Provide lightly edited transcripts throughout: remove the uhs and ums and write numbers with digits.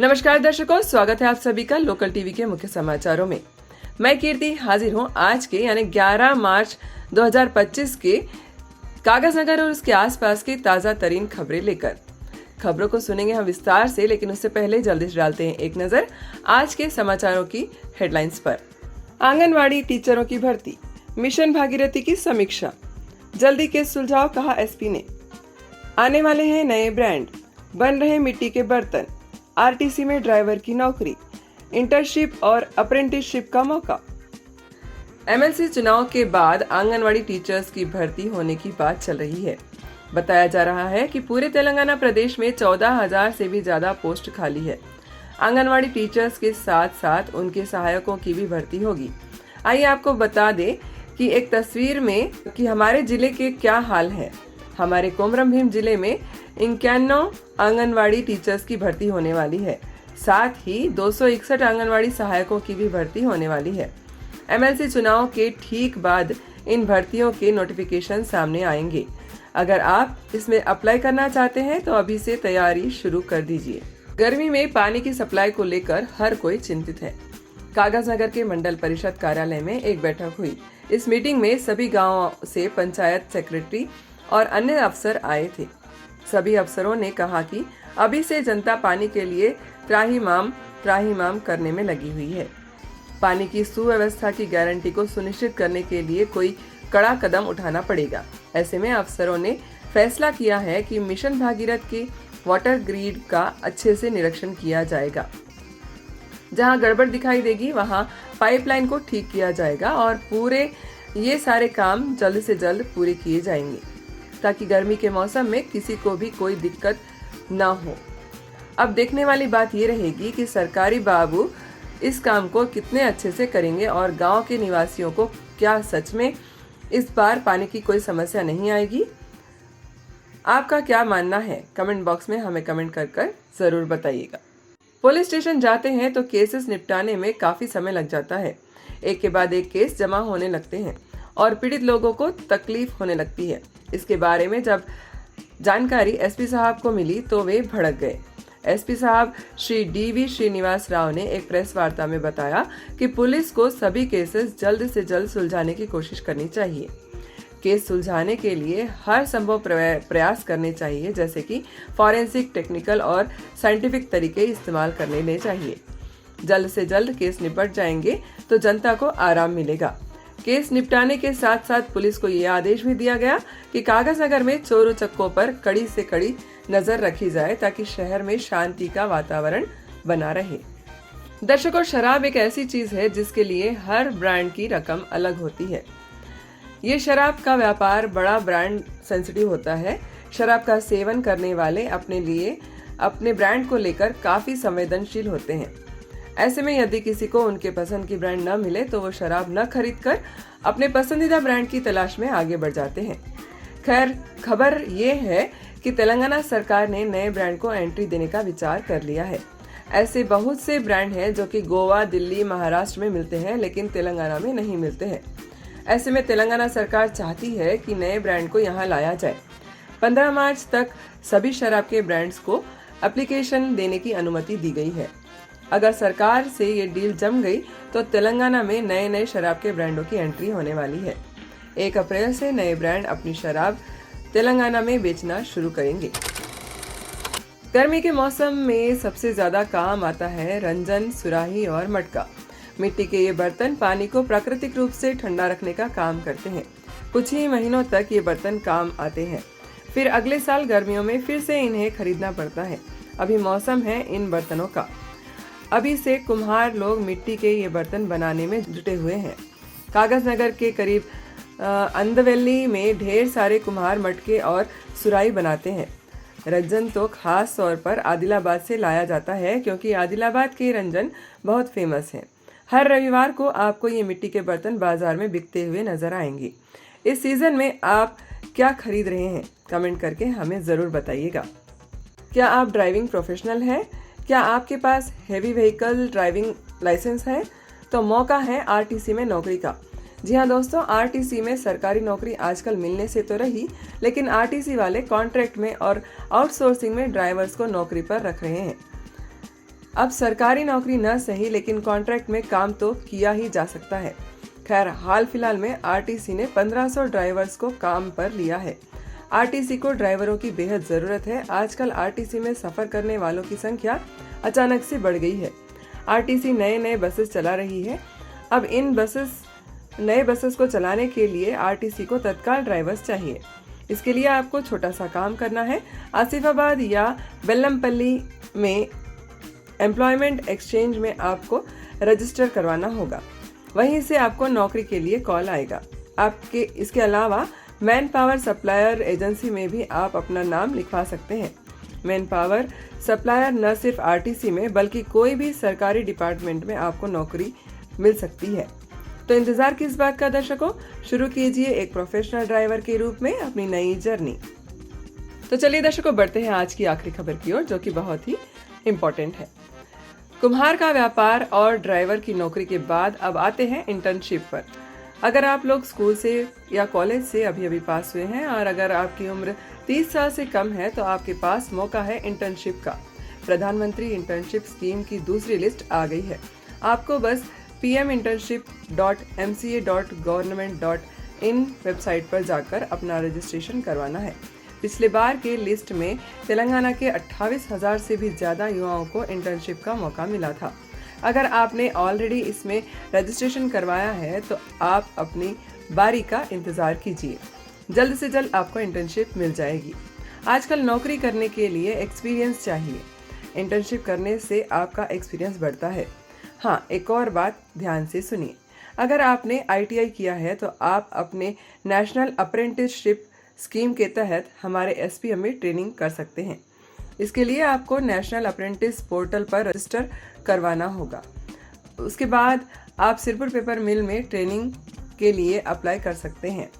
नमस्कार दर्शकों, स्वागत है आप सभी का लोकल टीवी के मुख्य समाचारों में। मैं कीर्ति हाजिर हूं आज के यानी 11 मार्च 2025 के कागजनगर और उसके आसपास की ताजा तरीन खबरें लेकर। खबरों को सुनेंगे हम विस्तार से, लेकिन उससे पहले जल्दी से डालते हैं एक नजर आज के समाचारों की हेडलाइंस पर। आंगनवाड़ी टीचरों की भर्ती, मिशन भागीरथी की समीक्षा, जल्दी केस सुलझाओ कहा एसपी ने। आने वाले हैं नए ब्रांड, बन रहे मिट्टी के बर्तन, आरटीसी में ड्राइवर की नौकरी, इंटर्नशिप और अप्रेंटिसशिप का मौका। एमएलसी चुनाव के बाद आंगनवाड़ी टीचर्स की भर्ती होने की बात चल रही है। बताया जा रहा है कि पूरे तेलंगाना प्रदेश में 14,000 से भी ज्यादा पोस्ट खाली है। आंगनवाड़ी टीचर्स के साथ साथ उनके सहायकों की भी भर्ती होगी। आइए आपको बता दें कि एक तस्वीर में कि हमारे जिले के क्या हाल है। हमारे कोमरम भीम जिले में 51 आंगनवाड़ी टीचर्स की भर्ती होने वाली है। साथ ही 261 आंगनवाड़ी सहायकों की भी भर्ती होने वाली है। एमएलसी चुनाव के ठीक बाद इन भर्तियों के नोटिफिकेशन सामने आएंगे। अगर आप इसमें अप्लाई करना चाहते हैं तो अभी से तैयारी शुरू कर दीजिए। गर्मी में पानी की सप्लाई को लेकर हर कोई चिंतित है। कागजनगर के मंडल परिषद कार्यालय में एक बैठक हुई। इस मीटिंग में सभी गाँवों से पंचायत सेक्रेटरी और अन्य अफसर आए थे। सभी अफसरों ने कहा कि अभी से जनता पानी के लिए त्राहिमाम करने में लगी हुई है। पानी की सुव्यवस्था की गारंटी को सुनिश्चित करने के लिए कोई कड़ा कदम उठाना पड़ेगा। ऐसे में अफसरों ने फैसला किया है कि मिशन भागीरथ के वाटर ग्रिड का अच्छे से निरीक्षण किया जाएगा। जहां गड़बड़ दिखाई देगी वहां पाइपलाइन को ठीक किया जाएगा और पूरे ये सारे काम जल्द से जल्द पूरे किए जाएंगे ताकि गर्मी के मौसम में किसी को भी कोई दिक्कत ना हो। अब देखने वाली बात ये रहेगी कि सरकारी बाबू इस काम को कितने अच्छे से करेंगे और गांव के निवासियों को क्या सच में इस बार पानी की कोई समस्या नहीं आएगी। आपका क्या मानना है कमेंट बॉक्स में हमें कमेंट कर जरूर बताइएगा। पुलिस स्टेशन जाते हैं तो केसेस निपटाने में काफी समय लग जाता है। एक के बाद एक केस जमा होने लगते हैं और पीड़ित लोगों को तकलीफ होने लगती है। इसके बारे में जब जानकारी एसपी साहब को मिली तो वे भड़क गए। एसपी साहब श्री डीवी श्रीनिवास राव ने एक प्रेस वार्ता में बताया कि पुलिस को सभी केसेस जल्द से जल्द सुलझाने की कोशिश करनी चाहिए। केस सुलझाने के लिए हर संभव प्रयास करने चाहिए, जैसे कि फॉरेंसिक, टेक्निकल और साइंटिफिक तरीके इस्तेमाल करने ले चाहिए। जल्द से जल्द केस निपट जाएंगे तो जनता को आराम मिलेगा। केस निपटाने के साथ साथ पुलिस को यह आदेश भी दिया गया कि कागजनगर में चोर उचक्कों पर कड़ी से कड़ी नजर रखी जाए ताकि शहर में शांति का वातावरण बना रहे। दर्शकों, शराब एक ऐसी चीज है जिसके लिए हर ब्रांड की रकम अलग होती है। ये शराब का व्यापार बड़ा ब्रांड सेंसिटिव होता है। शराब का सेवन करने वाले अपने ब्रांड को लेकर काफी संवेदनशील होते हैं। ऐसे में यदि किसी को उनके पसंद की ब्रांड न मिले तो वो शराब न खरीदकर अपने पसंदीदा ब्रांड की तलाश में आगे बढ़ जाते हैं। खैर, खबर ये है कि तेलंगाना सरकार ने नए ब्रांड को एंट्री देने का विचार कर लिया है। ऐसे बहुत से ब्रांड हैं जो कि गोवा, दिल्ली, महाराष्ट्र में मिलते हैं लेकिन तेलंगाना में नहीं मिलते हैं। ऐसे में तेलंगाना सरकार चाहती है कि नए ब्रांड को यहाँ लाया जाए। 15 मार्च तक सभी शराब के ब्रांड्स को एप्लीकेशन देने की अनुमति दी गई है। अगर सरकार से ये डील जम गई तो तेलंगाना में नए नए शराब के ब्रांडों की एंट्री होने वाली है। 1 अप्रैल से नए ब्रांड अपनी शराब तेलंगाना में बेचना शुरू करेंगे। गर्मी के मौसम में सबसे ज्यादा काम आता है रंजन, सुराही और मटका। मिट्टी के ये बर्तन पानी को प्राकृतिक रूप से ठंडा रखने का काम करते हैं। कुछ ही महीनों तक ये बर्तन काम आते हैं, फिर अगले साल गर्मियों में फिर से इन्हें खरीदना पड़ता है। अभी मौसम है इन बर्तनों का। अभी से कुम्हार लोग मिट्टी के ये बर्तन बनाने में जुटे हुए हैं। कागजनगर के करीब अंदवेली में ढेर सारे कुम्हार मटके और सुराही बनाते हैं। रंजन तो खास तौर पर आदिलाबाद से लाया जाता है क्योंकि आदिलाबाद के रंजन बहुत फेमस हैं। हर रविवार को आपको ये मिट्टी के बर्तन बाजार में बिकते हुए नजर आएंगे। इस सीजन में आप क्या खरीद रहे हैं कमेंट करके हमें ज़रूर बताइएगा। क्या आप ड्राइविंग प्रोफेशनल हैं? क्या आपके पास हेवी व्हीकल ड्राइविंग लाइसेंस है? तो मौका है आरटीसी में नौकरी का। जी हाँ दोस्तों, आरटीसी में सरकारी नौकरी आजकल मिलने से तो रही, लेकिन आरटीसी वाले कॉन्ट्रैक्ट में और आउटसोर्सिंग में ड्राइवर्स को नौकरी पर रख रहे हैं। अब सरकारी नौकरी न सही लेकिन कॉन्ट्रैक्ट में काम तो किया ही जा सकता है। खैर, हाल फिलहाल में आरटीसी ने 1500 ड्राइवर्स को काम पर लिया है। आरटीसी को ड्राइवरों की बेहद जरूरत है। आजकल आरटीसी में सफर करने वालों की संख्या अचानक से बढ़ गई है। आरटीसी नए बसेस चला रही है। अब इन नए बसेस को चलाने के लिए आरटीसी को तत्काल ड्राइवर्स चाहिए। इसके लिए आपको छोटा सा काम करना है। आसिफाबाद या बेल्लमपल्ली में एम्प्लॉयमेंट एक्सचेंज में आपको रजिस्टर करवाना होगा। वहीं से आपको नौकरी के लिए कॉल आएगा। इसके अलावा मैन पावर सप्लायर एजेंसी में भी आप अपना नाम लिखवा सकते हैं। मैन पावर सप्लायर न सिर्फ आरटीसी में बल्कि कोई भी सरकारी डिपार्टमेंट में आपको नौकरी मिल सकती है। तो इंतजार किस बात का दर्शकों, शुरू कीजिए एक प्रोफेशनल ड्राइवर के रूप में अपनी नई जर्नी। तो चलिए दर्शकों, बढ़ते हैं आज की आखिरी खबर की ओर, जो कि बहुत ही इम्पोर्टेंट है। कुम्हार का व्यापार और ड्राइवर की नौकरी के बाद अब आते हैं इंटर्नशिप पर। अगर आप लोग स्कूल से या कॉलेज से अभी पास हुए हैं और अगर आपकी उम्र 30 साल से कम है तो आपके पास मौका है इंटर्नशिप का। प्रधानमंत्री इंटर्नशिप स्कीम की दूसरी लिस्ट आ गई है। आपको बस pminternship.mca.government.in वेबसाइट पर जाकर अपना रजिस्ट्रेशन करवाना है। पिछले बार के लिस्ट में तेलंगाना के 28,000 से भी ज़्यादा युवाओं को इंटर्नशिप का मौका मिला था। अगर आपने ऑलरेडी इसमें रजिस्ट्रेशन करवाया है तो आप अपनी बारी का इंतज़ार कीजिए। जल्द से जल्द आपको इंटर्नशिप मिल जाएगी। आजकल नौकरी करने के लिए एक्सपीरियंस चाहिए। इंटर्नशिप करने से आपका एक्सपीरियंस बढ़ता है। हाँ, एक और बात ध्यान से सुनिए। अगर आपने आईटीआई किया है तो आप अपने नेशनल अप्रेंटिसशिप स्कीम के तहत हमारे एसपीएम में ट्रेनिंग कर सकते हैं। इसके लिए आपको नेशनल अप्रेंटिस पोर्टल पर रजिस्टर करवाना होगा। उसके बाद आप सिरपुर पेपर मिल में ट्रेनिंग के लिए अप्लाई कर सकते हैं।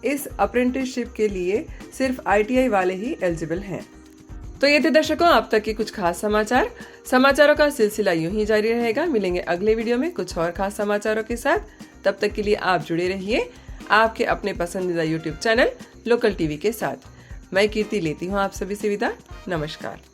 इस अप्रेंटिसशिप के लिए सिर्फ आईटीआई वाले ही एलिजिबल हैं। तो ये थे दर्शकों अब तक के कुछ खास समाचारों का सिलसिला यूं ही जारी रहेगा। मिलेंगे अगले वीडियो में कुछ और खास समाचारों के साथ। तब तक के लिए आप जुड़े रहिए आपके अपने पसंदीदा यूट्यूब चैनल लोकल टीवी के साथ। मैं कीर्ति लेती हूँ आप सभी से विदा। नमस्कार।